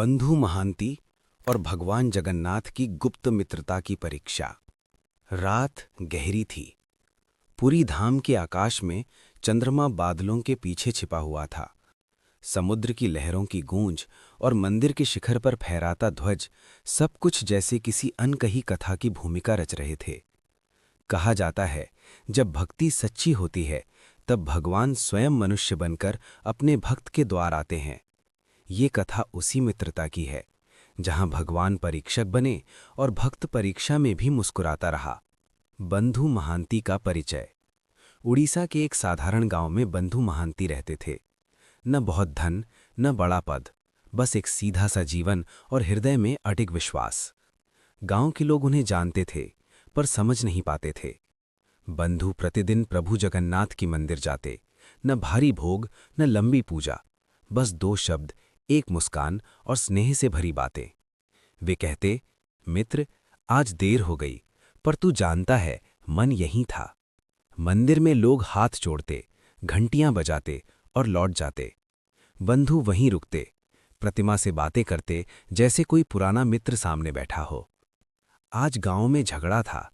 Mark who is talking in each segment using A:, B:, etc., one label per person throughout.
A: बंधु महांती और भगवान जगन्नाथ की गुप्त मित्रता की परीक्षा। रात गहरी थी। पूरी धाम के आकाश में चंद्रमा बादलों के पीछे छिपा हुआ था। समुद्र की लहरों की गूंज और मंदिर के शिखर पर फहराता ध्वज सब कुछ जैसे किसी अनकही कथा की भूमिका रच रहे थे। कहा जाता है, जब भक्ति सच्ची होती है तब भगवान स्वयं मनुष्य बनकर अपने भक्त के द्वार आते हैं। ये कथा उसी मित्रता की है जहां भगवान परीक्षक बने और भक्त परीक्षा में भी मुस्कुराता रहा। बंधु महांती का परिचय। उड़ीसा के एक साधारण गांव में बंधु महांती रहते थे। न बहुत धन, न बड़ा पद, बस एक सीधा सा जीवन और हृदय में अडिग विश्वास। गांव के लोग उन्हें जानते थे पर समझ नहीं पाते थे। बंधु प्रतिदिन प्रभु जगन्नाथ की मंदिर जाते। न भारी भोग, न लंबी पूजा, बस दो शब्द, एक मुस्कान और स्नेह से भरी बातें। वे कहते, मित्र, आज देर हो गई, पर तू जानता है मन यहीं था। मंदिर में लोग हाथ जोड़ते, घंटियां बजाते और लौट जाते। बंधु वहीं रुकते, प्रतिमा से बातें करते जैसे कोई पुराना मित्र सामने बैठा हो। आज गांव में झगड़ा था,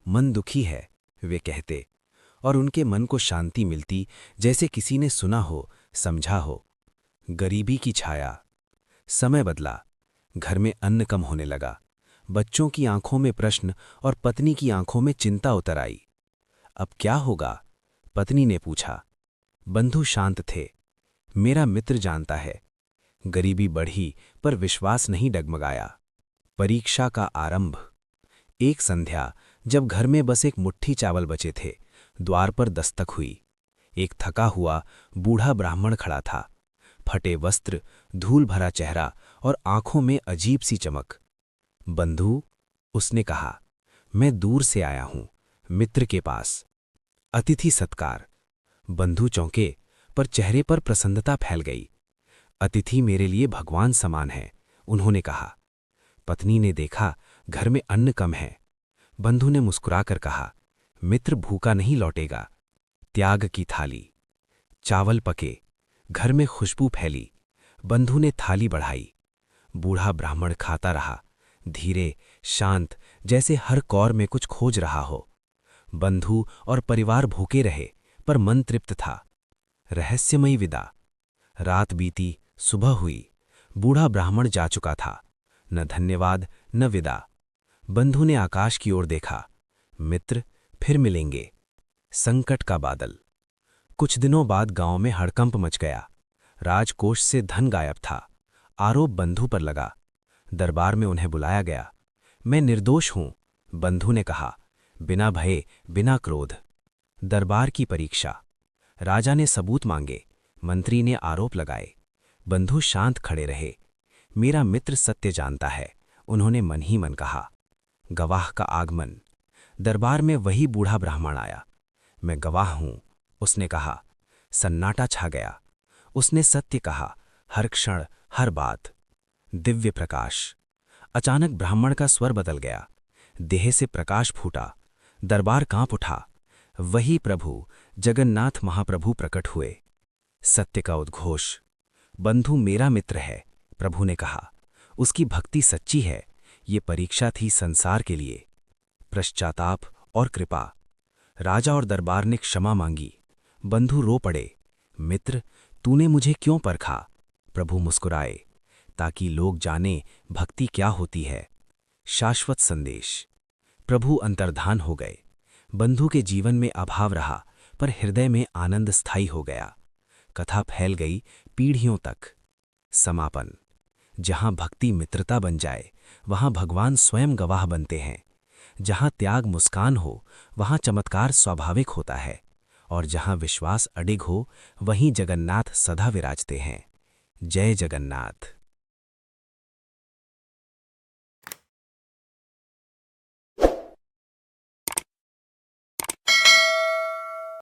A: मन दुखी है, वे कहते, और उनके मन को शांति मिलती जैसे किसी ने सुना हो, समझा हो। गरीबी की छाया। समय बदला, घर में अन्न कम होने लगा। बच्चों की आंखों में प्रश्न और पत्नी की आंखों में चिंता उतर आई। अब क्या होगा? पत्नी ने पूछा। बंधु शांत थे। मेरा मित्र जानता है। गरीबी बढ़ी पर विश्वास नहीं डगमगाया। परीक्षा का आरंभ। एक संध्या, जब घर में बस एक मुट्ठी चावल बचे थे, द्वार पर दस्तक हुई। एक थका हुआ बूढ़ा ब्राह्मण खड़ा था। फटे वस्त्र, धूल भरा चेहरा और आंखों में अजीब सी चमक। बंधु, उसने कहा, मैं दूर से आया हूं, मित्र के पास। अतिथि सत्कार। बंधु चौंके, पर चेहरे पर प्रसन्नता फैल गई। अतिथि मेरे लिए भगवान समान है, उन्होंने कहा। पत्नी ने देखा घर में अन्न कम है। बंधु ने मुस्कुराकर कहा, मित्र भूखा नहीं लौटेगा। त्याग की थाली। चावल पके, घर में खुशबू फैली। बंधु ने थाली बढ़ाई। बूढ़ा ब्राह्मण खाता रहा, धीरे, शांत, जैसे हर कौर में कुछ खोज रहा हो। बंधु और परिवार भूखे रहे, पर मन तृप्त था। रहस्यमयी विदा। रात बीती, सुबह हुई। बूढ़ा ब्राह्मण जा चुका था। न धन्यवाद, न विदा। बंधु ने आकाश की ओर देखा। मित्र, फिर मिलेंगे। संकट का बादल। कुछ दिनों बाद गांव में हड़कंप मच गया। राजकोष से धन गायब था। आरोप बंधु पर लगा। दरबार में उन्हें बुलाया गया। मैं निर्दोष हूं, बंधु ने कहा, बिना भय, बिना क्रोध। दरबार की परीक्षा। राजा ने सबूत मांगे, मंत्री ने आरोप लगाए। बंधु शांत खड़े रहे। मेरा मित्र सत्य जानता है, उन्होंने मन ही मन कहा। गवाह का आगमन। दरबार में वही बूढ़ा ब्राह्मण आया। मैं गवाह हूं, उसने कहा। सन्नाटा छा गया। उसने सत्य कहा, हर क्षण, हर बात। दिव्य प्रकाश। अचानक ब्राह्मण का स्वर बदल गया। देह से प्रकाश फूटा। दरबार कांप उठा। वही प्रभु जगन्नाथ महाप्रभु प्रकट हुए। सत्य का उद्घोष। बंधु मेरा मित्र है, प्रभु ने कहा। उसकी भक्ति सच्ची है। ये परीक्षा थी संसार के लिए। पश्चाताप और कृपा। राजा और दरबार ने क्षमा मांगी। बंधु रो पड़े। मित्र, तूने मुझे क्यों परखा? प्रभु मुस्कुराए, ताकि लोग जाने भक्ति क्या होती है। शाश्वत संदेश। प्रभु अंतर्धान हो गए। बंधु के जीवन में अभाव रहा, पर हृदय में आनंद स्थायी हो गया। कथा फैल गई पीढ़ियों तक। समापन। जहां भक्ति मित्रता बन जाए, वहां भगवान स्वयं गवाह बनते हैं। जहां त्याग मुस्कान हो, वहां चमत्कार स्वाभाविक होता है। और जहां विश्वास अडिग हो, वहीं जगन्नाथ सदा विराजते हैं। जय जगन्नाथ।